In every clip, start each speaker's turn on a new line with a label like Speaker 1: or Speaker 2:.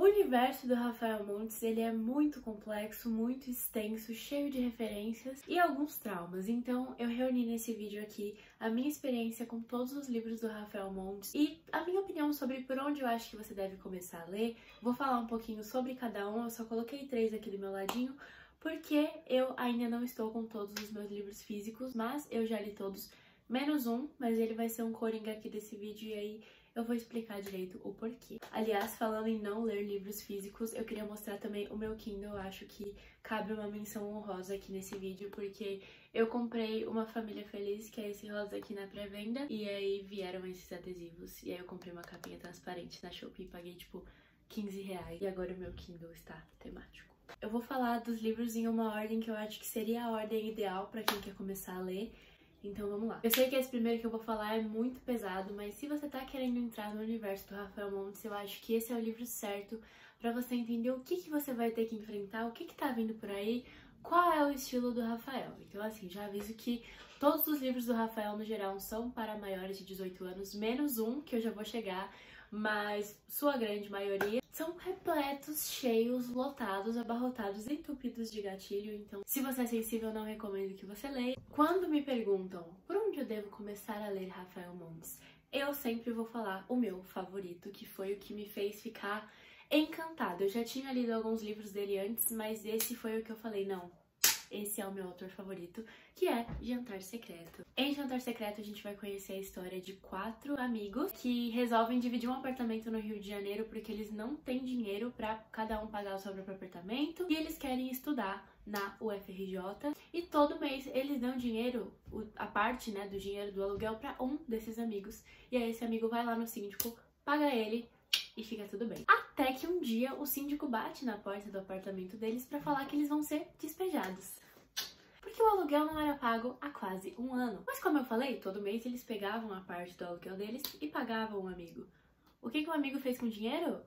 Speaker 1: universo do Rafael Montes, ele é muito complexo, muito extenso, cheio de referências e alguns traumas. Então eu reuni nesse vídeo aqui a minha experiência com todos os livros do Rafael Montes e a minha opinião sobre por onde eu acho que você deve começar a ler. Vou falar um pouquinho sobre cada um, eu só coloquei 3 aqui do meu ladinho, porque eu ainda não estou com todos os meus livros físicos, mas eu já li todos, menos um, mas ele vai ser um coringa aqui desse vídeo e aí eu vou explicar direito o porquê. Aliás, falando em não ler livros físicos, eu queria mostrar também o meu Kindle. Eu acho que cabe uma menção honrosa aqui nesse vídeo, porque eu comprei uma Família Feliz, que é esse rosa aqui na pré-venda, e aí vieram esses adesivos, e aí eu comprei uma capinha transparente na Shopee e paguei tipo 15 reais, e agora o meu Kindle está temático. Eu vou falar dos livros em uma ordem que eu acho que seria a ordem ideal para quem quer começar a ler. Então vamos lá. Eu sei que esse primeiro que eu vou falar é muito pesado, mas se você tá querendo entrar no universo do Rafael Montes, eu acho que esse é o livro certo pra você entender o que você vai ter que enfrentar, o que tá vindo por aí, qual é o estilo do Rafael. Então assim, já aviso que todos os livros do Rafael no geral são para maiores de 18 anos, menos um que eu já vou chegar, mas sua grande maioria são repletos, cheios, lotados, abarrotados, entupidos de gatilho. Então, se você é sensível, não recomendo que você leia. Quando me perguntam por onde eu devo começar a ler Rafael Montes, eu sempre vou falar o meu favorito, que foi o que me fez ficar encantada. Eu já tinha lido alguns livros dele antes, mas esse foi o que eu falei, não, esse é o meu autor favorito, que é Jantar Secreto. Em Jantar Secreto a gente vai conhecer a história de 4 amigos que resolvem dividir um apartamento no Rio de Janeiro porque eles não têm dinheiro pra cada um pagar o seu próprio apartamento e eles querem estudar na UFRJ e todo mês eles dão dinheiro, a parte, né, do dinheiro do aluguel pra um desses amigos, e aí esse amigo vai lá no síndico, paga ele e fica tudo bem. Até que um dia o síndico bate na porta do apartamento deles pra falar que eles vão ser despejados, porque o aluguel não era pago há quase um ano. Mas como eu falei, todo mês eles pegavam a parte do aluguel deles e pagavam o amigo. O que o amigo fez com o dinheiro?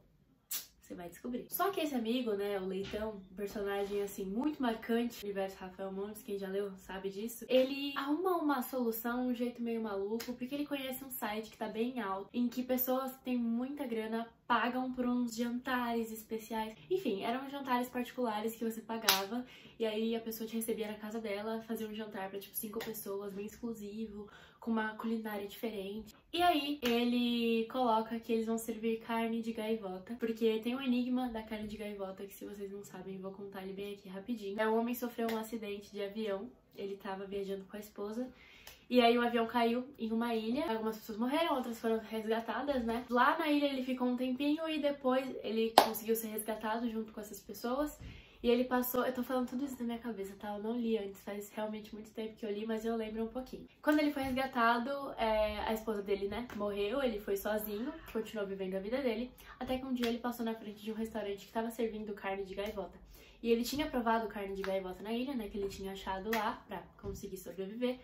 Speaker 1: Você vai descobrir. Só que esse amigo, né, o Leitão, um personagem assim muito marcante no universo Rafael Montes, quem já leu sabe disso, ele arruma uma solução, um jeito meio maluco, porque ele conhece um site que tá bem alto, em que pessoas que têm muita grana pagam por uns jantares especiais. Enfim, eram jantares particulares que você pagava e aí a pessoa te recebia na casa dela, fazia um jantar pra tipo 5 pessoas, bem exclusivo, com uma culinária diferente. E aí ele coloca que eles vão servir carne de gaivota, porque tem um enigma da carne de gaivota que, se vocês não sabem, eu vou contar ele bem aqui rapidinho. Um homem sofreu um acidente de avião, ele tava viajando com a esposa, e aí o avião caiu em uma ilha, algumas pessoas morreram, outras foram resgatadas, né? Lá na ilha ele ficou um tempinho e depois ele conseguiu ser resgatado junto com essas pessoas. E ele passou, eu tô falando tudo isso na minha cabeça, tá? Eu não li antes, faz realmente muito tempo que eu li, mas eu lembro um pouquinho. Quando ele foi resgatado, a esposa dele, né, morreu, ele foi sozinho, continuou vivendo a vida dele, até que um dia ele passou na frente de um restaurante que tava servindo carne de gaivota. E ele tinha provado carne de gaivota na ilha, né, que ele tinha achado lá pra conseguir sobreviver.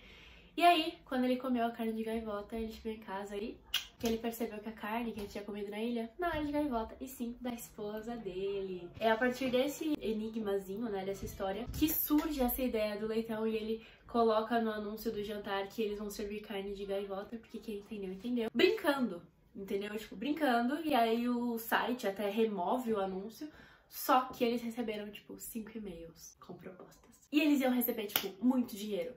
Speaker 1: E aí, quando ele comeu a carne de gaivota, ele chegou em casa e que ele percebeu que a carne que ele tinha comido na ilha não era de gaivota, e sim da esposa dele. É a partir desse enigmazinho, né, dessa história, que surge essa ideia do Leitão, e ele coloca no anúncio do jantar que eles vão servir carne de gaivota, porque quem entendeu, entendeu. Brincando, entendeu? Tipo, brincando, e aí o site até remove o anúncio, só que eles receberam, tipo, 5 e-mails com propostas. E eles iam receber, tipo, muito dinheiro,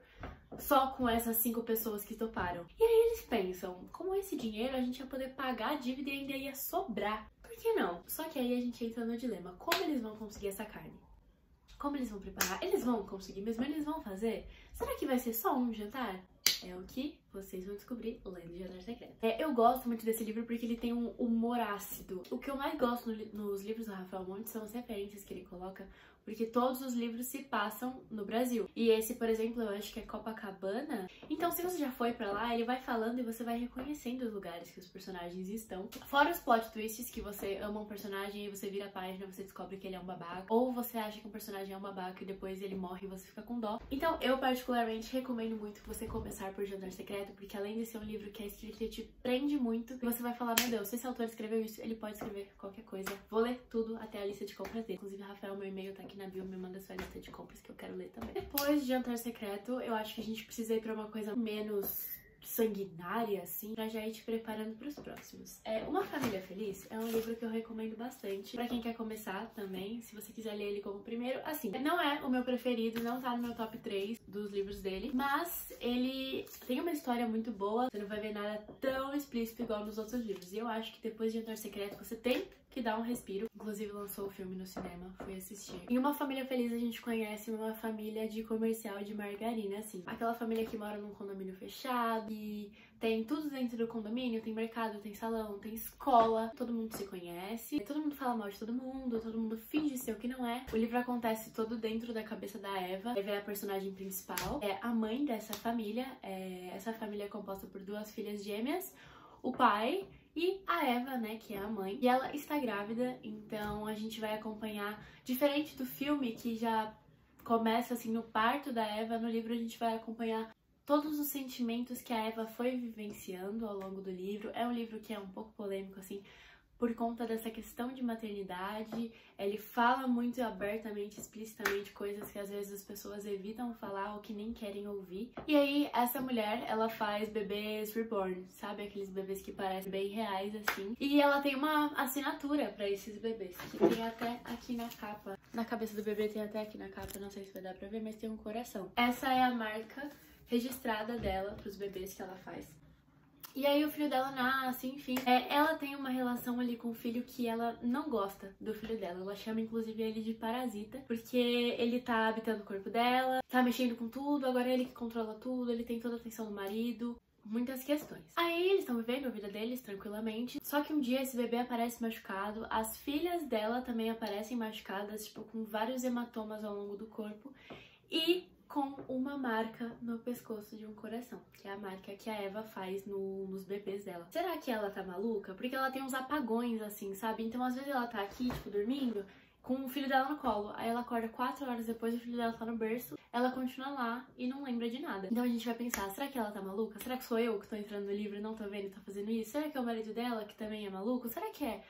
Speaker 1: só com essas 5 pessoas que toparam. E aí eles pensam, com esse dinheiro a gente ia poder pagar a dívida e ainda ia sobrar. Por que não? Só que aí a gente entra no dilema, como eles vão conseguir essa carne? Como eles vão preparar? Eles vão conseguir mesmo? Eles vão fazer? Será que vai ser só um jantar? É o que vocês vão descobrir lendo Jantar Secreto. Eu gosto muito desse livro porque ele tem um humor ácido. O que eu mais gosto nos livros do Rafael Montes são as referências que ele coloca, porque todos os livros se passam no Brasil. E esse, por exemplo, eu acho que é Copacabana. Então, se você já foi pra lá, ele vai falando e você vai reconhecendo os lugares que os personagens estão. Fora os plot twists, que você ama um personagem e você vira a página e você descobre que ele é um babaca. Ou você acha que um personagem é um babaca e depois ele morre e você fica com dó. Então, eu particularmente recomendo muito você começar por Jantar Secreto, porque além de ser um livro que a escrita te prende muito, você vai falar, meu Deus, se esse autor escreveu isso, ele pode escrever qualquer coisa. Vou ler tudo até a lista de compras dele. Inclusive, Rafael, meu e-mail tá aqui na bio, me manda sua lista de compras que eu quero ler também. Depois de Jantar Secreto, eu acho que a gente precisa ir pra uma coisa menos sanguinária, assim, pra já ir te preparando pros próximos. Uma Família Feliz é um livro que eu recomendo bastante pra quem quer começar também, se você quiser ler ele como primeiro. Assim, não é o meu preferido, não tá no meu top 3 dos livros dele, mas ele tem uma história muito boa, você não vai ver nada tão explícito igual nos outros livros. E eu acho que depois de Jantar Secreto você tem que dá um respiro. Inclusive lançou o filme no cinema, fui assistir. Em Uma Família Feliz a gente conhece uma família de comercial de margarina, assim. Aquela família que mora num condomínio fechado e tem tudo dentro do condomínio, tem mercado, tem salão, tem escola, todo mundo se conhece, todo mundo fala mal de todo mundo finge ser o que não é. O livro acontece todo dentro da cabeça da Eva. Eva é a personagem principal, é a mãe dessa família. Essa família é composta por 2 filhas gêmeas, o pai e a Eva, né, que é a mãe. E ela está grávida, então a gente vai acompanhar, diferente do filme que já começa assim no parto da Eva, no livro a gente vai acompanhar todos os sentimentos que a Eva foi vivenciando ao longo do livro. É um livro que é um pouco polêmico, assim, por conta dessa questão de maternidade. Ele fala muito abertamente, explicitamente, coisas que às vezes as pessoas evitam falar ou que nem querem ouvir. E aí, essa mulher, ela faz bebês reborn, sabe? Aqueles bebês que parecem bem reais, assim. E ela tem uma assinatura pra esses bebês, que tem até aqui na capa. Na cabeça do bebê tem até aqui na capa, não sei se vai dar pra ver, mas tem um coração. Essa é a marca registrada dela pros bebês que ela faz. E aí o filho dela nasce, enfim. Ela tem uma relação ali com o filho que ela não gosta do filho dela. Ela chama inclusive ele de parasita, porque ele tá habitando o corpo dela, tá mexendo com tudo, agora é ele que controla tudo, ele tem toda a atenção do marido. Muitas questões. Aí eles estão vivendo a vida deles tranquilamente, só que um dia esse bebê aparece machucado, as filhas dela também aparecem machucadas, tipo, com vários hematomas ao longo do corpo e com uma marca no pescoço de um coração, que é a marca que a Eva faz nos bebês dela. Será que ela tá maluca? Porque ela tem uns apagões, assim, sabe? Então, às vezes ela tá aqui, tipo, dormindo, com o filho dela no colo. Aí ela acorda 4 horas depois, o filho dela tá no berço, ela continua lá e não lembra de nada. Então a gente vai pensar, será que ela tá maluca? Será que sou eu que tô entrando no livro e não tô vendo e tô fazendo isso? Será que é o marido dela que também é maluco? Será que é?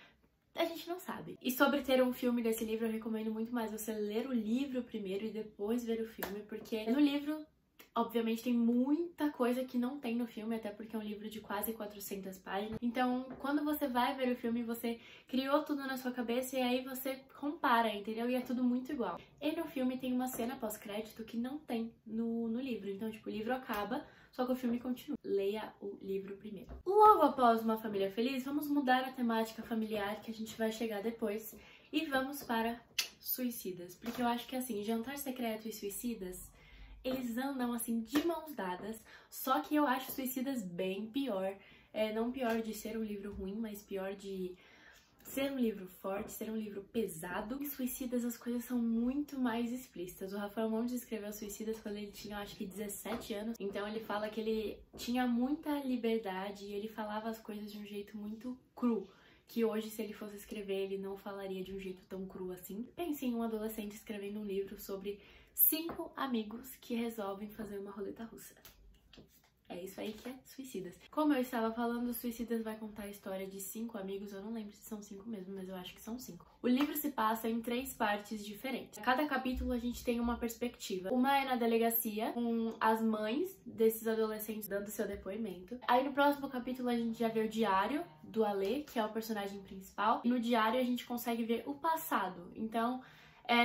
Speaker 1: A gente não sabe. E sobre ter um filme desse livro, eu recomendo muito mais você ler o livro primeiro e depois ver o filme, porque no livro, obviamente, tem muita coisa que não tem no filme, até porque é um livro de quase 400 páginas. Então, quando você vai ver o filme, você criou tudo na sua cabeça e aí você compara, entendeu? E é tudo muito igual. E no filme tem uma cena pós-crédito que não tem no livro. Então, tipo, o livro acaba, só que o filme continua. Leia o livro primeiro. Logo após Uma Família Feliz, vamos mudar a temática familiar, que a gente vai chegar depois, e vamos para Suicidas. Porque eu acho que, assim, Jantar Secreto e Suicidas, eles andam, assim, de mãos dadas, só que eu acho Suicidas bem pior. Não pior de ser um livro ruim, mas pior de ser um livro forte, ser um livro pesado. Em Suicidas as coisas são muito mais explícitas. O Rafael Montes escreveu Suicidas quando ele tinha, acho que 17 anos. Então ele fala que ele tinha muita liberdade e ele falava as coisas de um jeito muito cru. Que hoje, se ele fosse escrever, ele não falaria de um jeito tão cru assim. Pense em um adolescente escrevendo um livro sobre 5 amigos que resolvem fazer uma roleta russa. É isso aí que é Suicidas. Como eu estava falando, Suicidas vai contar a história de 5 amigos. Eu não lembro se são 5 mesmo, mas eu acho que são 5. O livro se passa em 3 partes diferentes. A cada capítulo a gente tem uma perspectiva. Uma é na delegacia, com as mães desses adolescentes dando seu depoimento. Aí no próximo capítulo a gente já vê o diário do Ale, que é o personagem principal. E no diário a gente consegue ver o passado. Então,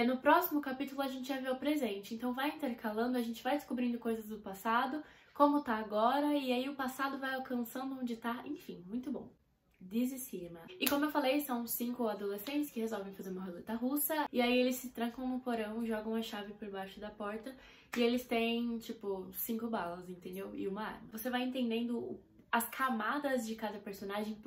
Speaker 1: no próximo capítulo a gente já vê o presente. Então vai intercalando, a gente vai descobrindo coisas do passado, como tá agora, e aí o passado vai alcançando onde tá, enfim, muito bom. This is cinema. E como eu falei, são 5 adolescentes que resolvem fazer uma roleta russa, e aí eles se trancam no porão, jogam a chave por baixo da porta, e eles têm, tipo, 5 balas, entendeu? E uma arma. Você vai entendendo as camadas de cada personagem,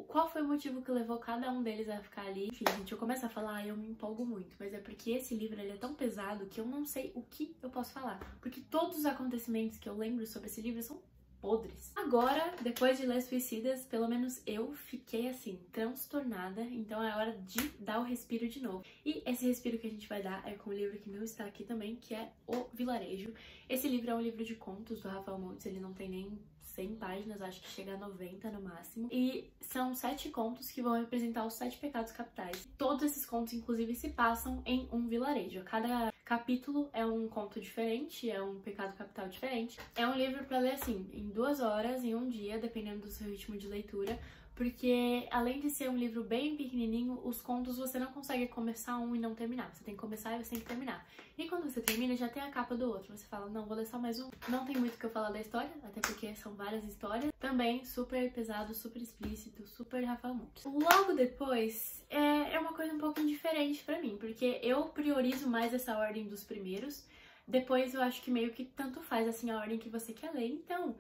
Speaker 1: qual foi o motivo que levou cada um deles a ficar ali. Enfim, gente, eu começo a falar e eu me empolgo muito, mas é porque esse livro ele é tão pesado que eu não sei o que eu posso falar, porque todos os acontecimentos que eu lembro sobre esse livro são podres. Agora, depois de ler Suicidas, pelo menos eu fiquei assim, transtornada, então é hora de dar o respiro de novo. E esse respiro que a gente vai dar é com um livro que não está aqui também, que é O Vilarejo. Esse livro é um livro de contos do Rafael Montes, ele não tem nem 100 páginas, acho que chega a 90 no máximo. E são 7 contos que vão representar os 7 pecados capitais. Todos esses contos, inclusive, se passam em um vilarejo. Cada capítulo é um conto diferente, é um pecado capital diferente. É um livro pra ler, assim, em 2 horas, em um dia, dependendo do seu ritmo de leitura. Porque, além de ser um livro bem pequenininho, os contos você não consegue começar um e não terminar. Você tem que começar e você tem que terminar. E quando você termina, já tem a capa do outro. Você fala, não, vou ler só mais um. Não tem muito o que eu falar da história, até porque são várias histórias. Também super pesado, super explícito, super Rafael Montes. Logo depois, é uma coisa um pouquinho diferente pra mim, porque eu priorizo mais essa ordem dos primeiros. Depois eu acho que meio que tanto faz, assim, a ordem que você quer ler. Então,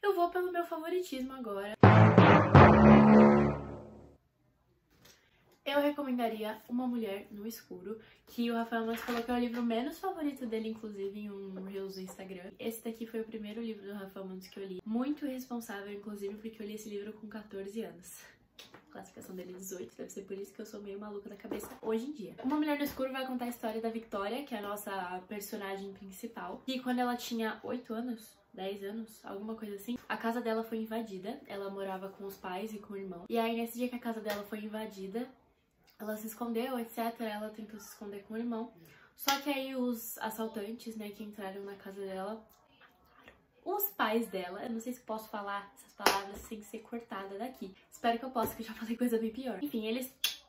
Speaker 1: eu vou pelo meu favoritismo agora. Eu recomendaria Uma Mulher no Escuro, que o Rafael Montes falou que é o livro menos favorito dele, inclusive, em um Reels do Instagram. Esse daqui foi o primeiro livro do Rafael Montes que eu li. Muito responsável, inclusive, porque eu li esse livro com 14 anos. A classificação dele é 18, deve ser por isso que eu sou meio maluca da cabeça hoje em dia. Uma Mulher no Escuro vai contar a história da Victoria, que é a nossa personagem principal. E quando ela tinha 8 anos... 10 anos, alguma coisa assim, a casa dela foi invadida. Ela morava com os pais e com o irmão. E aí, nesse dia que a casa dela foi invadida, ela se escondeu, etc. Ela tentou se esconder com o irmão. Só que aí os assaltantes, né, que entraram na casa dela, os pais dela, eu não sei se posso falar essas palavras sem ser cortada daqui. Espero que eu possa, que eu já falei coisa bem pior. Enfim,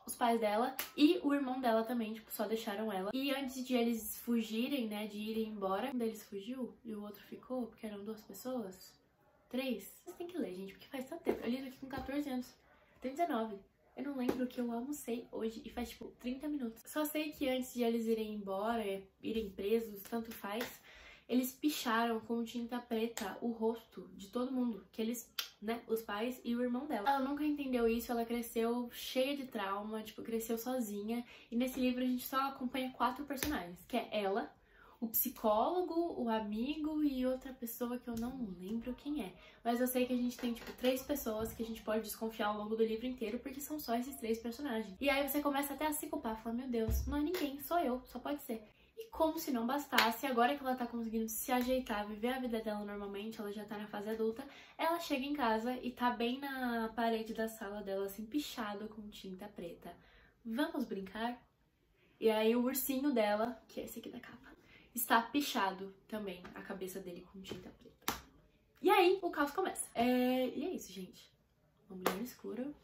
Speaker 1: os pais dela e o irmão dela também, tipo, só deixaram ela. E antes de eles fugirem, né, de irem embora, um deles fugiu e o outro ficou, porque eram 2 pessoas. 3. Vocês têm que ler, gente, porque faz tanto tempo. Eu li isso aqui com 14 anos. Tem 19. Eu não lembro o que eu almocei hoje e faz, tipo, 30 minutos. Só sei que antes de eles irem embora, irem presos, tanto faz, eles picharam com tinta preta o rosto de todo mundo. Que eles, né, os pais e o irmão dela. Ela nunca entendeu isso, ela cresceu cheia de trauma, tipo, cresceu sozinha. E nesse livro a gente só acompanha 4 personagens, que é ela, o psicólogo, o amigo e outra pessoa que eu não lembro quem é. Mas eu sei que a gente tem, tipo, 3 pessoas que a gente pode desconfiar ao longo do livro inteiro, porque são só esses 3 personagens. E aí você começa até a se culpar, falando, meu Deus, não é ninguém, sou eu, só pode ser. E como se não bastasse, agora que ela tá conseguindo se ajeitar, viver a vida dela normalmente, ela já tá na fase adulta, ela chega em casa e tá bem na parede da sala dela, assim, pichado com tinta preta. Vamos brincar? E aí o ursinho dela, que é esse aqui da capa, está pichado também, a cabeça dele com tinta preta. E aí o caos começa. E é isso, gente. Uma Mulher no Escuro,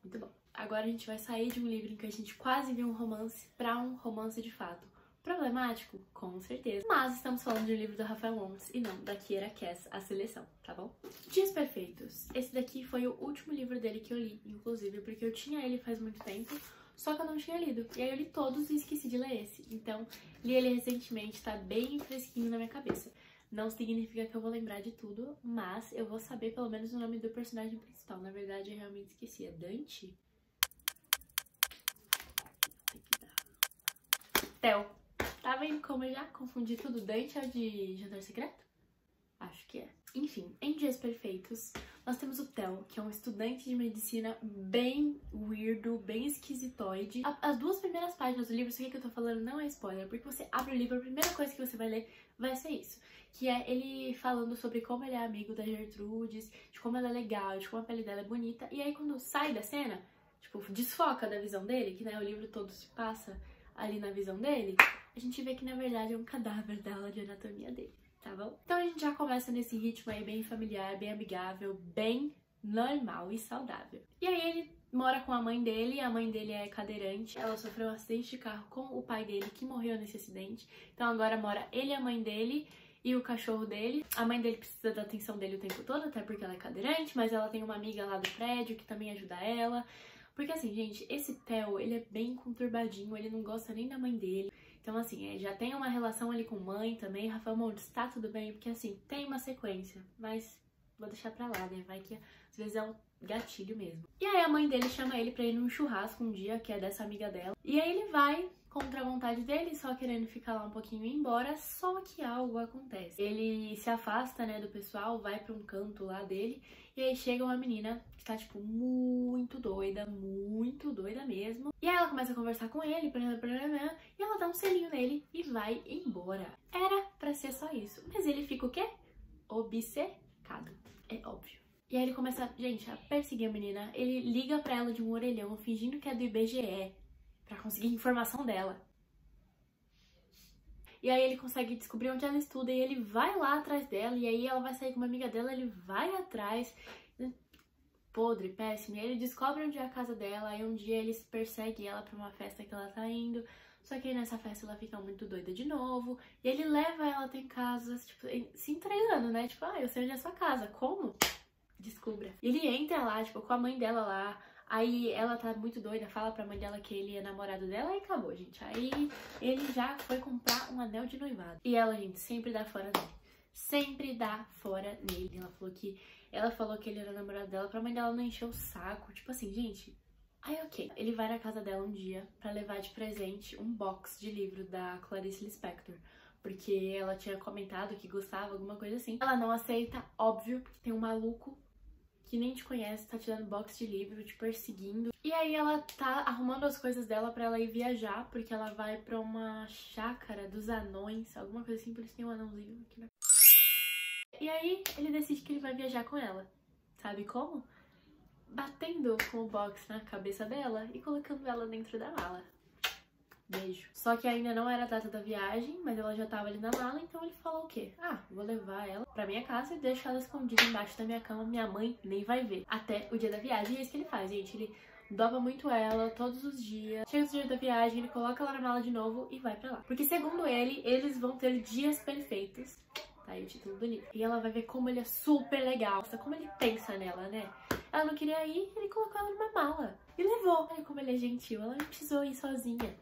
Speaker 1: muito bom. Agora a gente vai sair de um livro em que a gente quase viu um romance pra um romance de fato. Problemático? Com certeza. Mas estamos falando de um livro do Rafael Montes e não da Kiera Cass, A Seleção, tá bom? Dias Perfeitos. Esse daqui foi o último livro dele que eu li, inclusive, porque eu tinha ele faz muito tempo, só que eu não tinha lido. E aí eu li todos e esqueci de ler esse. Então, li ele recentemente, tá bem fresquinho na minha cabeça. Não significa que eu vou lembrar de tudo, mas eu vou saber pelo menos o nome do personagem principal. Na verdade, eu realmente esqueci. É Dante? Theo. Tá vendo como eu já confundi tudo? Dante é o de Jantar Secreto? Acho que é. Enfim, em Dias Perfeitos, nós temos o Theo, que é um estudante de medicina bem weirdo, bem esquisitoide. As 2 primeiras páginas do livro, isso aqui que eu tô falando não é spoiler, porque você abre o livro, a primeira coisa que você vai ler vai ser isso. Que é ele falando sobre como ele é amigo da Gertrudes, de como ela é legal, de como a pele dela é bonita. E aí quando sai da cena, tipo, desfoca da visão dele, que né, o livro todo se passa ali na visão dele, a gente vê que na verdade é um cadáver da aula de anatomia dele, tá bom? Então a gente já começa nesse ritmo aí bem familiar, bem amigável, bem normal e saudável. E aí ele mora com a mãe dele é cadeirante, ela sofreu um acidente de carro com o pai dele que morreu nesse acidente, então agora mora ele e a mãe dele e o cachorro dele. A mãe dele precisa da atenção dele o tempo todo, até porque ela é cadeirante, mas ela tem uma amiga lá do prédio que também ajuda ela. Porque assim, gente, esse Theo, ele é bem conturbadinho, ele não gosta nem da mãe dele. Então assim, já tem uma relação ali com mãe também. Rafael Montes, tá tudo bem, porque assim, tem uma sequência, mas vou deixar pra lá, né? Vai que às vezes é um gatilho mesmo. E aí a mãe dele chama ele pra ir num churrasco um dia, que é dessa amiga dela. E aí ele vai contra a vontade dele, só querendo ficar lá um pouquinho e ir embora, só que algo acontece. Ele se afasta, né, do pessoal, vai pra um canto lá dele, e aí chega uma menina que tá, tipo, muito doida mesmo. E aí ela começa a conversar com ele, e ela dá um selinho nele e vai embora. Era pra ser só isso, mas ele fica o quê? Obcecado. É óbvio. E aí ele começa, gente, a perseguir a menina. Ele liga pra ela de um orelhão, fingindo que é do IBGE, pra conseguir informação dela. E aí ele consegue descobrir onde ela estuda e ele vai lá atrás dela. E aí ela vai sair com uma amiga dela, ele vai atrás. Podre, péssimo. E aí ele descobre onde é a casa dela. Aí um dia eles perseguem ela pra uma festa que ela tá indo. Só que aí nessa festa ela fica muito doida de novo. E ele leva ela até em casa, tipo, se entregando, né? Tipo, eu sei onde é a sua casa. Como? Descubra. E ele entra lá, tipo, com a mãe dela lá. Aí ela tá muito doida, fala pra mãe dela que ele é namorado dela e acabou, gente. Aí ele já foi comprar um anel de noivado. E ela, gente, sempre dá fora nele. Sempre dá fora nele. Ela falou que ele era namorado dela pra mãe dela não encher o saco. Tipo assim, gente. Aí, ok. Ele vai na casa dela um dia pra levar de presente um box de livro da Clarice Lispector. Porque ela tinha comentado que gostava, alguma coisa assim. Ela não aceita, óbvio, porque tem um maluco que nem te conhece, tá te dando box de livro, te perseguindo. E aí ela tá arrumando as coisas dela pra ela ir viajar, porque ela vai pra uma chácara dos anões, alguma coisa assim, por isso tem um anãozinho aqui, né? E aí ele decide que ele vai viajar com ela. Sabe como? Batendo com o box na cabeça dela e colocando ela dentro da mala. Beijo. Só que ainda não era a data da viagem, mas ela já tava ali na mala, então ele falou o quê? Vou levar ela pra minha casa e deixar ela escondida embaixo da minha cama, minha mãe nem vai ver. Até o dia da viagem, e é isso que ele faz, gente. Ele dobra muito ela todos os dias. Chega o dia da viagem, ele coloca ela na mala de novo e vai pra lá. Porque segundo ele, eles vão ter dias perfeitos. Tá aí o título do livro. E ela vai ver como ele é super legal, como ele pensa nela, né? Ela não queria ir, ele colocou ela numa mala e levou. Olha como ele é gentil, ela não precisou ir sozinha.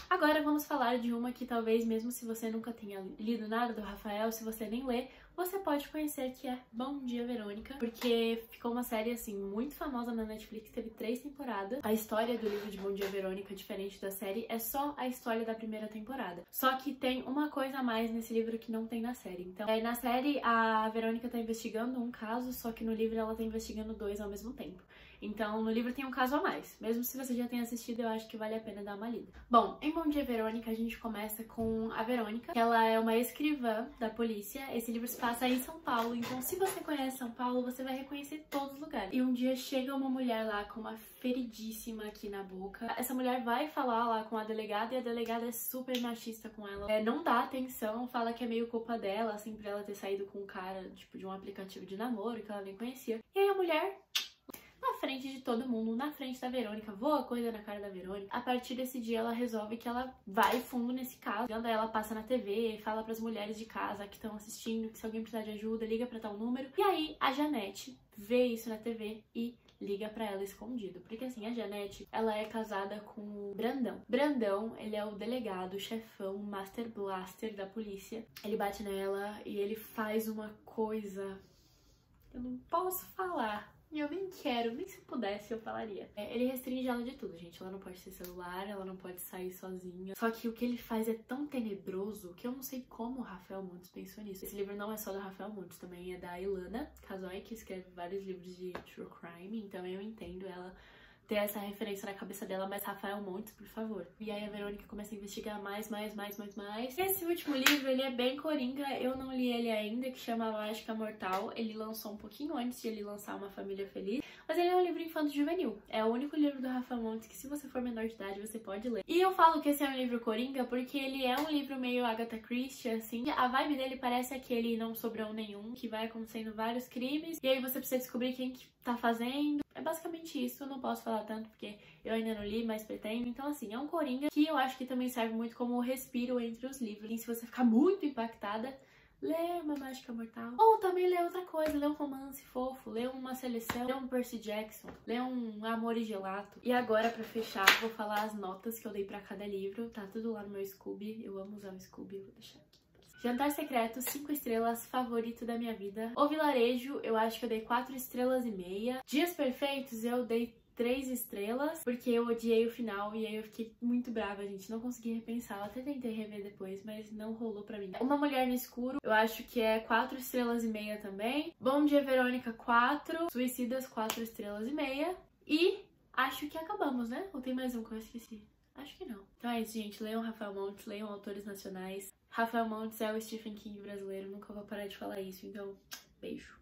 Speaker 1: Agora vamos falar de uma que talvez, mesmo se você nunca tenha lido nada do Rafael, se você nem lê, você pode conhecer, que é Bom Dia, Verônica, porque ficou uma série, assim, muito famosa na Netflix, teve 3 temporadas. A história do livro de Bom Dia, Verônica, diferente da série, é só a história da primeira temporada. Só que tem uma coisa a mais nesse livro que não tem na série. Então, na série, a Verônica tá investigando um caso, só que no livro ela tá investigando 2 ao mesmo tempo. Então, no livro tem um caso a mais. Mesmo se você já tenha assistido, eu acho que vale a pena dar uma lida. Bom, em Bom Dia, Verônica, a gente começa com a Verônica, que ela é uma escrivã da polícia. Esse livro se passa em São Paulo, então se você conhece São Paulo, você vai reconhecer todos os lugares. E um dia chega uma mulher lá com uma feridíssima aqui na boca. Essa mulher vai falar lá com a delegada e a delegada é super machista com ela. Não dá atenção, fala que é meio culpa dela, assim, pra ela ter saído com um cara, tipo, de um aplicativo de namoro que ela nem conhecia. E aí a mulher, na frente de todo mundo, na frente da Verônica, voa coisa na cara da Verônica. A partir desse dia, ela resolve que ela vai fundo nesse caso. Daí ela passa na TV, fala pras mulheres de casa que estão assistindo que se alguém precisar de ajuda, liga pra tal número. E aí, a Janete vê isso na TV e liga pra ela escondido. Porque assim, a Janete, ela é casada com o Brandão. Brandão, ele é o delegado, o chefão, o Master Blaster da polícia. Ele bate nela e ele faz uma coisa... eu não posso falar. E eu nem quero, nem se eu pudesse eu falaria. Ele restringe ela de tudo, gente. Ela não pode ter celular, ela não pode sair sozinha. Só que o que ele faz é tão tenebroso que eu não sei como o Rafael Montes pensou nisso. Esse livro não é só do Rafael Montes, também é da Ilana Casoy, que escreve vários livros de true crime. Então eu entendo ela ter essa referência na cabeça dela, mas Rafael Montes, por favor. E aí a Verônica começa a investigar mais. Esse último livro, ele é bem coringa, eu não li ele ainda, que chama Mágica Mortal. Ele lançou um pouquinho antes de ele lançar Uma Família Feliz, mas ele é um livro infanto-juvenil. É o único livro do Rafael Montes que, se você for menor de idade, você pode ler. E eu falo que esse é um livro coringa porque ele é um livro meio Agatha Christie, assim. A vibe dele parece aquele Não Sobrou Nenhum, que vai acontecendo vários crimes, e aí você precisa descobrir quem que tá fazendo. É basicamente isso, eu não posso falar tanto porque eu ainda não li, mas pretendo. Então assim, é um coringa que eu acho que também serve muito como respiro entre os livros. E se você ficar muito impactada, lê Uma Mágica Mortal. Ou também lê outra coisa, lê um romance fofo, lê uma seleção, lê um Percy Jackson, lê um Amor e Gelato. E agora, pra fechar, vou falar as notas que eu dei pra cada livro. Tá tudo lá no meu Scooby, eu amo usar o Scooby, eu vou deixar aqui. Jantar Secreto, 5 estrelas, favorito da minha vida. O Vilarejo, eu acho que eu dei 4,5 estrelas. Dias Perfeitos, eu dei 3 estrelas, porque eu odiei o final e aí eu fiquei muito brava, gente. Não consegui repensar, eu até tentei rever depois, mas não rolou pra mim. Uma Mulher no Escuro, eu acho que é 4,5 estrelas também. Bom Dia, Verônica, 4. Suicidas, 4,5 estrelas. E acho que acabamos, né? Ou tem mais um que eu esqueci? Acho que não. Então é isso, gente. Leiam Rafael Montes, leiam autores nacionais. Rafael Montes é o Stephen King brasileiro, nunca vou parar de falar isso, então Beijo!